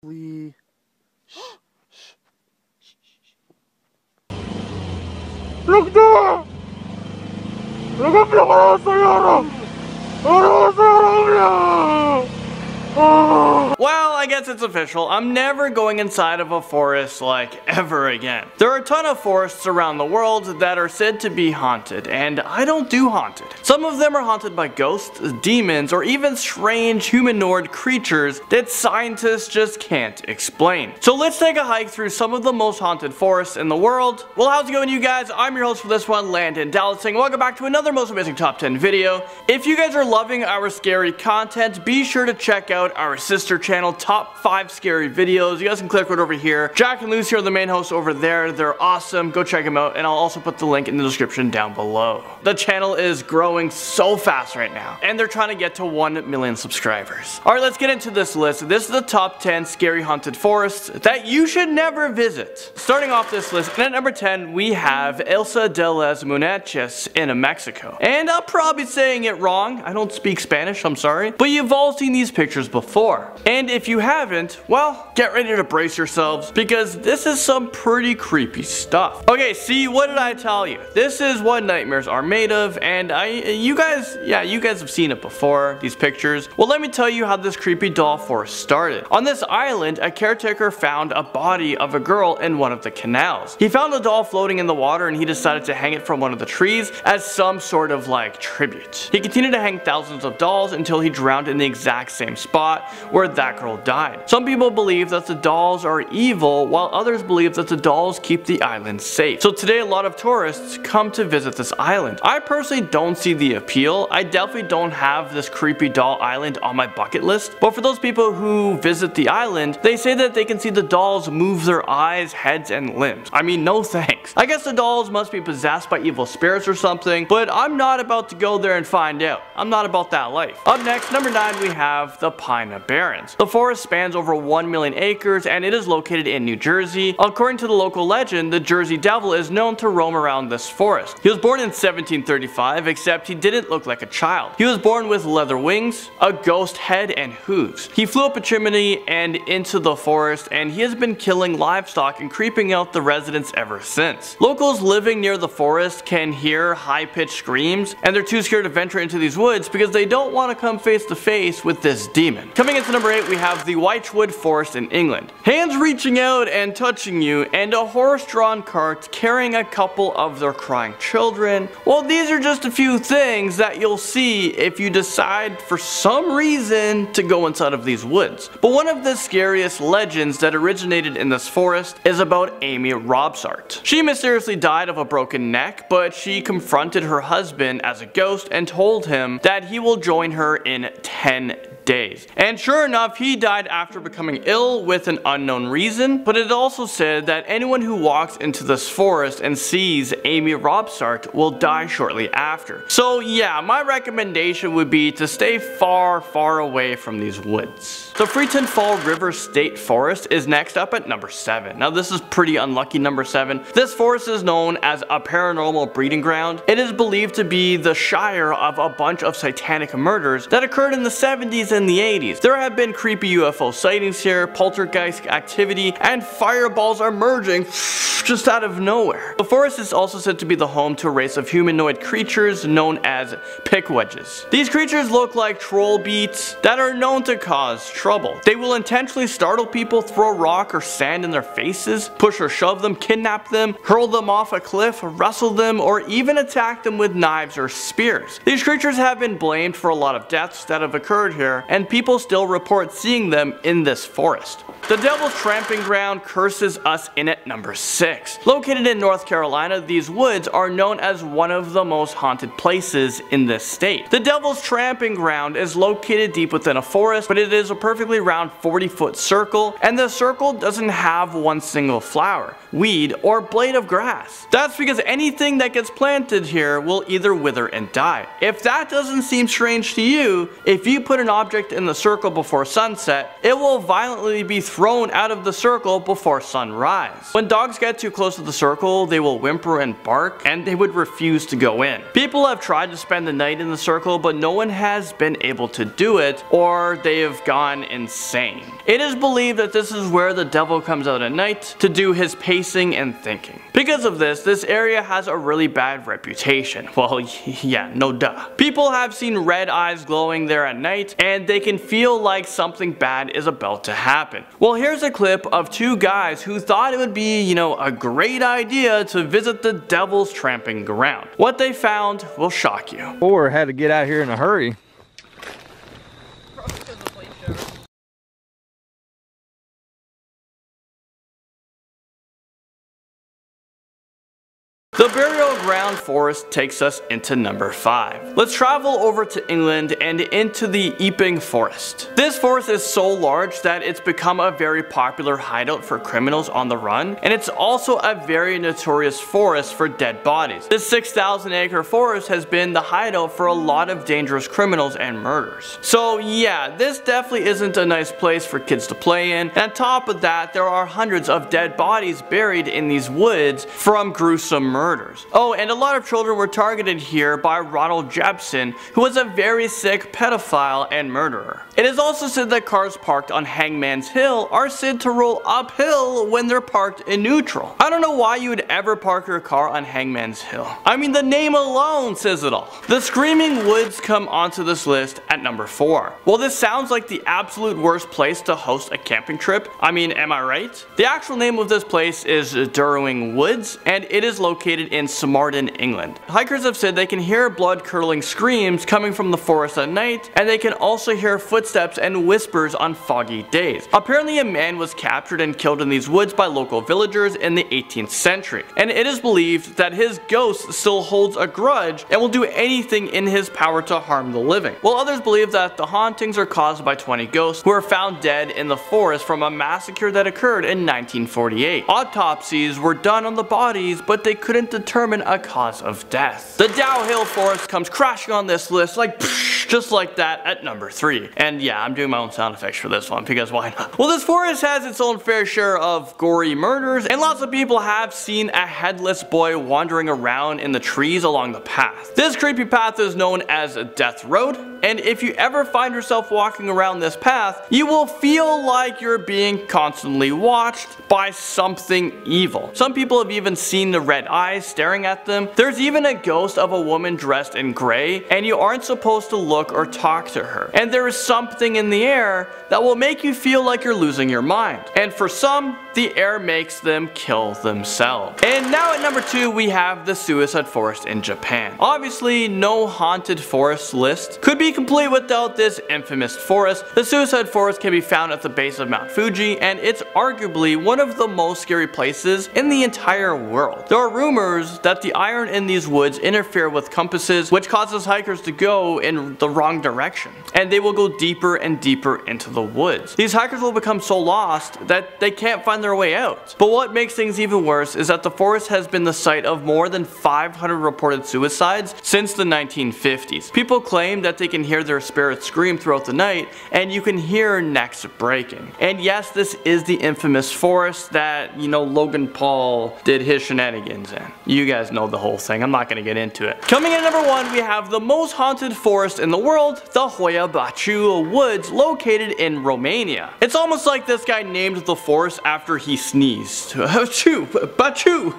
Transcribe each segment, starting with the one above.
Look there! Look at Well, I guess it's official. I'm never going inside of a forest like ever again. There are a ton of forests around the world that are said to be haunted, and I don't do haunted. Some of them are haunted by ghosts, demons, or even strange humanoid creatures that scientists just can't explain. So let's take a hike through some of the most haunted forests in the world. Well, how's it going, you guys? I'm your host for this one, Landon Dallas, and welcome back to another most amazing top 10 video. If you guys are loving our scary content, be sure to check out our sister channel, Top 5 Scary Videos. You guys can click right over here. Jack and Lucy are the main hosts over there. They're awesome. Go check them out, and I'll also put the link in the description down below. The channel is growing so fast right now, and they're trying to get to 1 million subscribers. Alright, let's get into this list. This is the top 10 scary haunted forests that you should never visit. Starting off this list, and at number 10, we have Isla de las Muñecas in Mexico. And I'm probably saying it wrong. I don't speak Spanish, I'm sorry. But you've all seen these pictures before. And if you haven't, well, get ready to brace yourselves, because this is some pretty creepy stuff. Okay, see, what did I tell you? This is what nightmares are made of, and you guys have seen it before, these pictures. Well, let me tell you how this creepy doll forest started. On this island, a caretaker found a body of a girl in one of the canals. He found the doll floating in the water, and he decided to hang it from one of the trees as some sort of like tribute. He continued to hang thousands of dolls until he drowned in the exact same spot where that girl died. Some people believe that the dolls are evil, while others believe that the dolls keep the island safe. So today a lot of tourists come to visit this island. I personally don't see the appeal. I definitely don't have this creepy doll island on my bucket list, but for those people who visit the island, they say that they can see the dolls move their eyes, heads, and limbs. I mean, no thanks. I guess the dolls must be possessed by evil spirits or something, but I'm not about to go there and find out. I'm not about that life. Up next, number 9, we have the BARRENS. The forest spans over 1 million acres, and it is located in New Jersey. According to the local legend, the Jersey Devil is known to roam around this forest. He was born in 1735, except he didn't look like a child. He was born with leather wings, a ghost head, and hooves. He flew up a chimney and into the forest, and he has been killing livestock and creeping out the residents ever since. Locals living near the forest can hear high-pitched screams, and they're too scared to venture into these woods because they don't want to come face to face with this demon. Coming into number 8, we have the WYCHWOOD forest in England. Hands reaching out and touching you, and a horse-drawn cart carrying a couple of their crying children. Well, these are just a few things that you'll see if you decide for some reason to go inside of these woods. But one of the scariest legends that originated in this forest is about Amy Robsart. She mysteriously died of a broken neck, but she confronted her husband as a ghost and told him that he will join her in 10 days. And sure enough, he died after becoming ill with an unknown reason, but it also said that anyone who walks into this forest and sees Amy Robsart will die shortly after. So yeah, my recommendation would be to stay far, far away from these woods. The FREETON Fall River State Forest is next up at number 7. Now this is pretty unlucky, number 7. This forest is known as a paranormal breeding ground. It is believed to be the shire of a bunch of satanic murders that occurred in the 70s and the 80s. There have been creepy UFO sightings here, poltergeist activity, and fireballs are emerging just out of nowhere. The forest is also said to be the home to a race of humanoid creatures known as pickwedges. These creatures look like troll beats that are known to cause trouble. They will intentionally startle people, throw rock or sand in their faces, push or shove them, kidnap them, hurl them off a cliff, wrestle them, or even attack them with knives or spears. These creatures have been blamed for a lot of deaths that have occurred here, and people still report seeing them in this forest. The Devil's Tramping Ground curses us in at number 6. Located in North Carolina, these woods are known as one of the most haunted places in this state. The Devil's Tramping Ground is located deep within a forest, but it is a perfectly round 40-foot circle, and the circle doesn't have one single flower, weed, or blade of grass. That's because anything that gets planted here will either wither and die. If that doesn't seem strange to you, if you put an object in the circle before sunset, it will violently be thrown thrown out of the circle before sunrise. When dogs get too close to the circle, they will whimper and bark, and they would refuse to go in. People have tried to spend the night in the circle, but no one has been able to do it, or they have gone insane. It is believed that this is where the devil comes out at night to do his pacing and thinking. Because of this area has a really bad reputation. Well, yeah, no duh. People have seen red eyes glowing there at night, and they can feel like something bad is about to happen. Well, here's a clip of two guys who thought it would be, a great idea to visit the devil's tramping ground. What they found will shock you. Or had to get out here in a hurry. The burial ground forest takes us into number 5. Let's travel over to England and into the Epping Forest. This forest is so large that it's become a very popular hideout for criminals on the run, and it's also a very notorious forest for dead bodies. This 6,000-acre forest has been the hideout for a lot of dangerous criminals and murders. So yeah, this definitely isn't a nice place for kids to play in, and on top of that, there are hundreds of dead bodies buried in these woods from gruesome murders. Oh, and a lot of children were targeted here by Ronald Jepson, who was a very sick pedophile and murderer. It is also said that cars parked on Hangman's Hill are said to roll uphill when they're parked in neutral. I don't know why you would ever park your car on Hangman's Hill. I mean, the name alone says it all. The Screaming Woods come onto this list at number 4. Well, this sounds like the absolute worst place to host a camping trip. I mean, am I right? The actual name of this place is Durwing Woods, and it is located in Somerton, England. Hikers have said they can hear blood-curdling screams coming from the forest at night, and they can also hear footsteps and whispers on foggy days. Apparently, a man was captured and killed in these woods by local villagers in the 18th century, and it is believed that his ghost still holds a grudge and will do anything in his power to harm the living. While others believe that the hauntings are caused by 20 ghosts who were found dead in the forest from a massacre that occurred in 1948. Autopsies were done on the bodies, but they couldn't determine a cause of death. The Dow Hill Forest comes crashing on this list like just like that at number 3. And yeah, I'm doing my own sound effects for this one because why not? Well, this forest has its own fair share of gory murders, and lots of people have seen a headless boy wandering around in the trees along the path. This creepy path is known as Death Road, and if you ever find yourself walking around this path, you will feel like you're being constantly watched by something evil. Some people have even seen the red eyes staring at them. There's even a ghost of a woman dressed in gray, and you aren't supposed to look or talk to her. And there is something in the air that will make you feel like you're losing your mind. And for some, the air makes them kill themselves. And now at number 2, we have the Suicide Forest in Japan. Obviously, no haunted forest list could be complete without this infamous forest. The Suicide Forest can be found at the base of Mount Fuji, and it's arguably one of the most scary places in the entire world. There are rumors that the iron in these woods interfere with compasses, which causes hikers to go in the wrong direction, and they will go deeper and deeper into the woods. These hikers will become so lost that they can't find their way out. But what makes things even worse is that the forest has been the site of more than 500 reported suicides since the 1950s. People claim that they can hear their spirits scream throughout the night, and you can hear necks breaking. And yes, this is the infamous forest that, Logan Paul did his shenanigans in. You guys know the whole thing, I'm not gonna get into it. Coming in at number 1, we have the most haunted forest in the world, the HOIA BACIU Woods, located in Romania. It's almost like this guy named the forest after he sneezed. Baciu.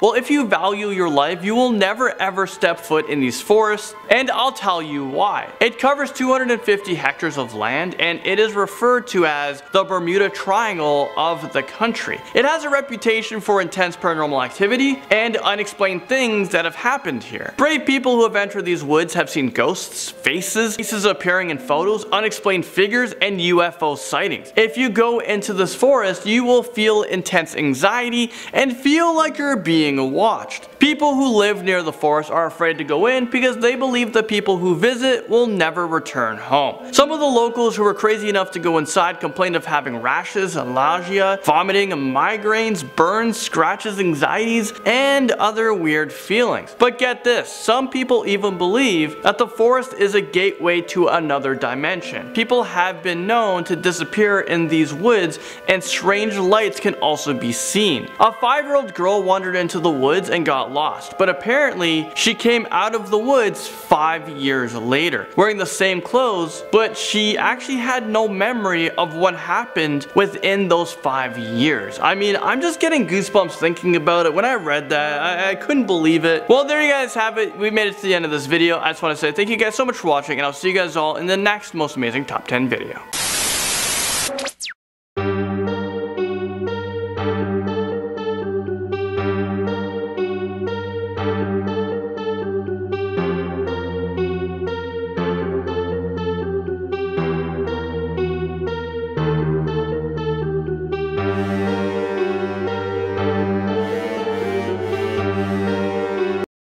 Well, if you value your life, you will never ever step foot in these forests, and I'll tell you why. It covers 250 hectares of land, and it is referred to as the Bermuda Triangle of the country. It has a reputation for intense paranormal activity and unexplained things that have happened here. Brave people who have entered these woods have seen ghosts, faces appearing in photos, unexplained figures, and UFO sightings. If you go into this forest, you will feel intense anxiety and feel like you're being watched. People who live near the forest are afraid to go in because they believe the people who visit will never return home. Some of the locals who were crazy enough to go inside complained of having rashes, nausea, vomiting, migraines, burns, scratches, anxieties, and other weird feelings. But get this, some people even believe that the forest is a gateway to another dimension. People have been known to disappear in these woods, and strange lights can also be seen. A 5-year-old girl wandered into the woods and got lost, but apparently she came out of the woods 5 years later, wearing the same clothes, but she actually had no memory of what happened within those 5 years. I mean, I'm just getting goosebumps thinking about it. When I read that, I couldn't believe it. Well, there you guys have it. We made it to the end of this video. I just want to say thank you guys so much for watching, and I'll see you guys all in the next most amazing top 10 video.